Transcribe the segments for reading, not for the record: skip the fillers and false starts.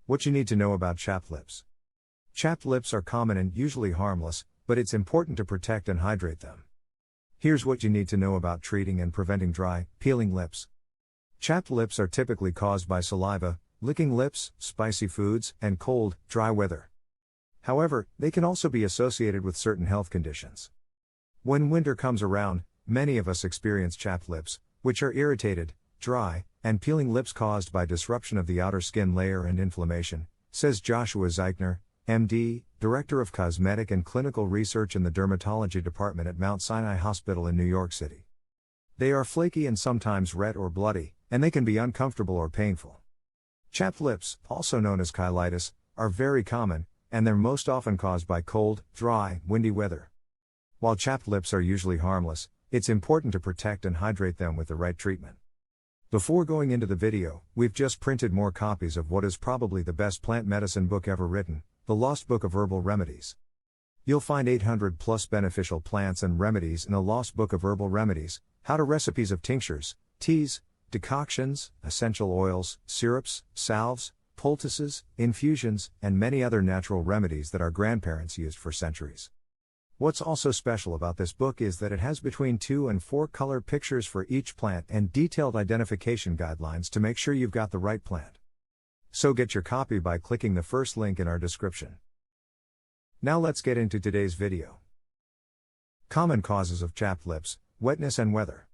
What you need to know about chapped lips. Chapped lips are common and usually harmless, but it's important to protect and hydrate them. Here's what you need to know about treating and preventing dry, peeling lips. Chapped lips are typically caused by saliva, licking lips, spicy foods, and cold, dry weather. However, they can also be associated with certain health conditions. When winter comes around, many of us experience chapped lips, which are irritated, dry, and peeling lips caused by disruption of the outer skin layer and inflammation, says Joshua Zeichner, MD, Director of Cosmetic and Clinical Research in the Dermatology Department at Mount Sinai Hospital in New York City. They are flaky and sometimes red or bloody, and they can be uncomfortable or painful. Chapped lips, also known as cheilitis, are very common, and they're most often caused by cold, dry, windy weather. While chapped lips are usually harmless, it's important to protect and hydrate them with the right treatment. Before going into the video, we've just printed more copies of what is probably the best plant medicine book ever written, The Lost Book of Herbal Remedies. You'll find 800 plus beneficial plants and remedies in The Lost Book of Herbal Remedies, how to recipes of tinctures, teas, decoctions, essential oils, syrups, salves, poultices, infusions, and many other natural remedies that our grandparents used for centuries. What's also special about this book is that it has between 2 and 4 color pictures for each plant and detailed identification guidelines to make sure you've got the right plant. So get your copy by clicking the first link in our description. Now let's get into today's video. Common causes of chapped lips, wetness and weather.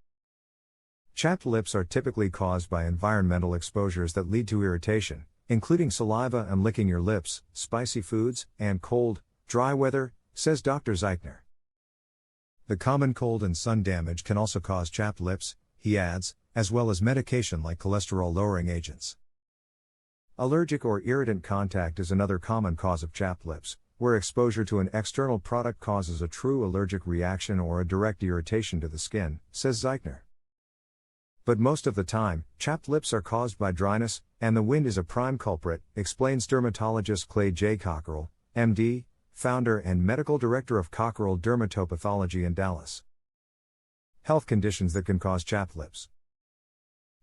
Chapped lips are typically caused by environmental exposures that lead to irritation, including saliva and licking your lips, spicy foods, and cold, dry weather, says Dr. Zeichner. The common cold and sun damage can also cause chapped lips, he adds, as well as medication like cholesterol-lowering agents. Allergic or irritant contact is another common cause of chapped lips, where exposure to an external product causes a true allergic reaction or a direct irritation to the skin, says Zeichner. But most of the time, chapped lips are caused by dryness, and the wind is a prime culprit, explains dermatologist Clay J. Cockerell, MD, founder and medical director of Cockerell Dermatopathology in Dallas. Health conditions that can cause chapped lips.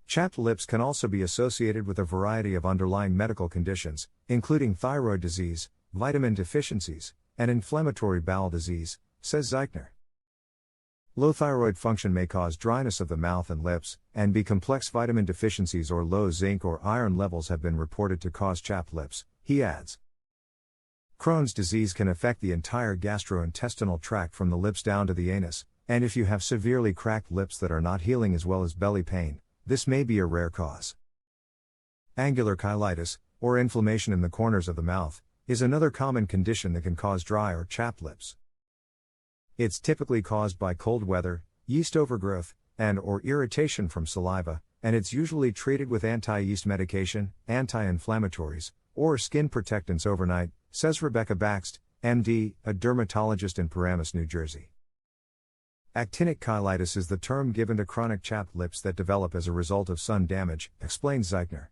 Chapped lips can also be associated with a variety of underlying medical conditions, including thyroid disease, vitamin deficiencies, and inflammatory bowel disease, says Zeichner. Low thyroid function may cause dryness of the mouth and lips, and B complex vitamin deficiencies or low zinc or iron levels have been reported to cause chapped lips, he adds. Crohn's disease can affect the entire gastrointestinal tract from the lips down to the anus, and if you have severely cracked lips that are not healing as well as belly pain, this may be a rare cause. Angular cheilitis, or inflammation in the corners of the mouth, is another common condition that can cause dry or chapped lips. It's typically caused by cold weather, yeast overgrowth, and/or irritation from saliva, and it's usually treated with anti-yeast medication, anti-inflammatories, or skin protectants overnight, says Rebecca Baxt, MD, a dermatologist in Paramus, New Jersey. Actinic cheilitis is the term given to chronic chapped lips that develop as a result of sun damage, explains Zeichner.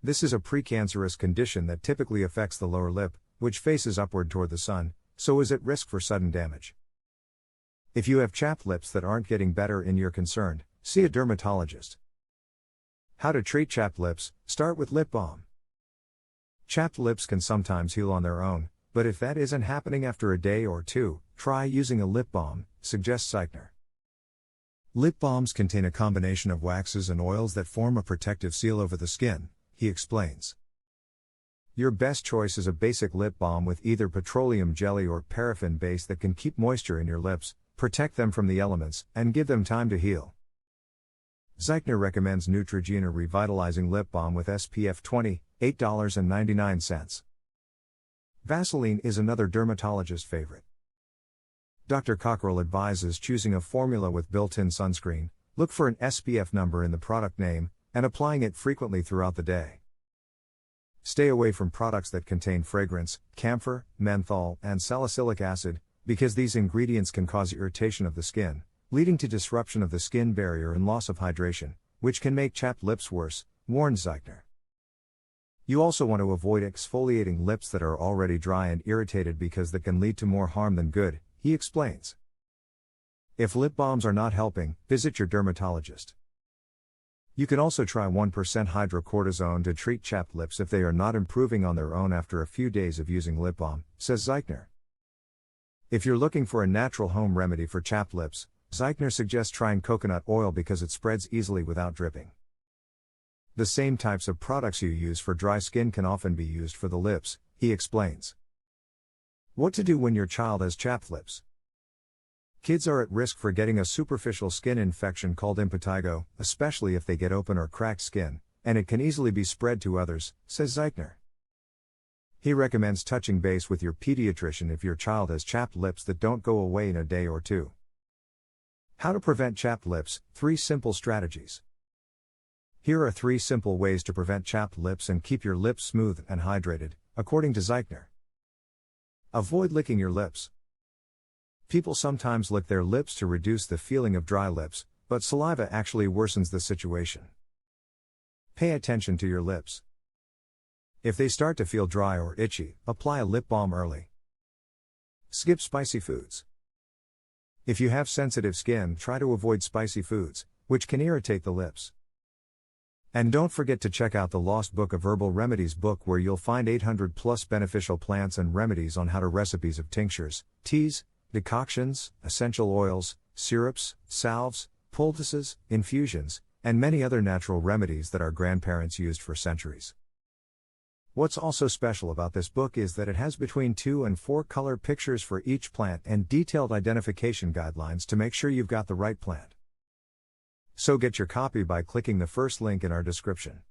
This is a precancerous condition that typically affects the lower lip, which faces upward toward the sun, so is at risk for sudden damage. If you have chapped lips that aren't getting better and you're concerned, see a dermatologist. How to treat chapped lips: start with lip balm. Chapped lips can sometimes heal on their own, but if that isn't happening after a day or two, try using a lip balm, suggests Zeichner. Lip balms contain a combination of waxes and oils that form a protective seal over the skin, he explains. Your best choice is a basic lip balm with either petroleum jelly or paraffin base that can keep moisture in your lips, protect them from the elements, and give them time to heal. Zeichner recommends Neutrogena Revitalizing Lip Balm with SPF 20, $8.99. Vaseline is another dermatologist favorite. Dr. Cockerell advises choosing a formula with built-in sunscreen, look for an SPF number in the product name, and applying it frequently throughout the day. Stay away from products that contain fragrance, camphor, menthol, and salicylic acid, because these ingredients can cause irritation of the skin, leading to disruption of the skin barrier and loss of hydration, which can make chapped lips worse, warns Zeichner. You also want to avoid exfoliating lips that are already dry and irritated because that can lead to more harm than good, he explains. If lip balms are not helping, visit your dermatologist. You can also try 1% hydrocortisone to treat chapped lips if they are not improving on their own after a few days of using lip balm, says Zeichner. If you're looking for a natural home remedy for chapped lips, Zeichner suggests trying coconut oil because it spreads easily without dripping. The same types of products you use for dry skin can often be used for the lips, he explains. What to do when your child has chapped lips? Kids are at risk for getting a superficial skin infection called impetigo, especially if they get open or cracked skin, and it can easily be spread to others, says Zeichner. He recommends touching base with your pediatrician if your child has chapped lips that don't go away in a day or two. How to prevent chapped lips, 3 simple strategies. Here are 3 simple ways to prevent chapped lips and keep your lips smooth and hydrated, according to Zeichner. Avoid licking your lips. People sometimes lick their lips to reduce the feeling of dry lips, but saliva actually worsens the situation. Pay attention to your lips. If they start to feel dry or itchy, apply a lip balm early. Skip spicy foods. If you have sensitive skin, try to avoid spicy foods, which can irritate the lips. And don't forget to check out the Lost Book of Herbal Remedies book, where you'll find 800 plus beneficial plants and remedies on how to recipes of tinctures, teas, decoctions, essential oils, syrups, salves, poultices, infusions, and many other natural remedies that our grandparents used for centuries. What's also special about this book is that it has between 2 and 4 color pictures for each plant and detailed identification guidelines to make sure you've got the right plant. So get your copy by clicking the first link in our description.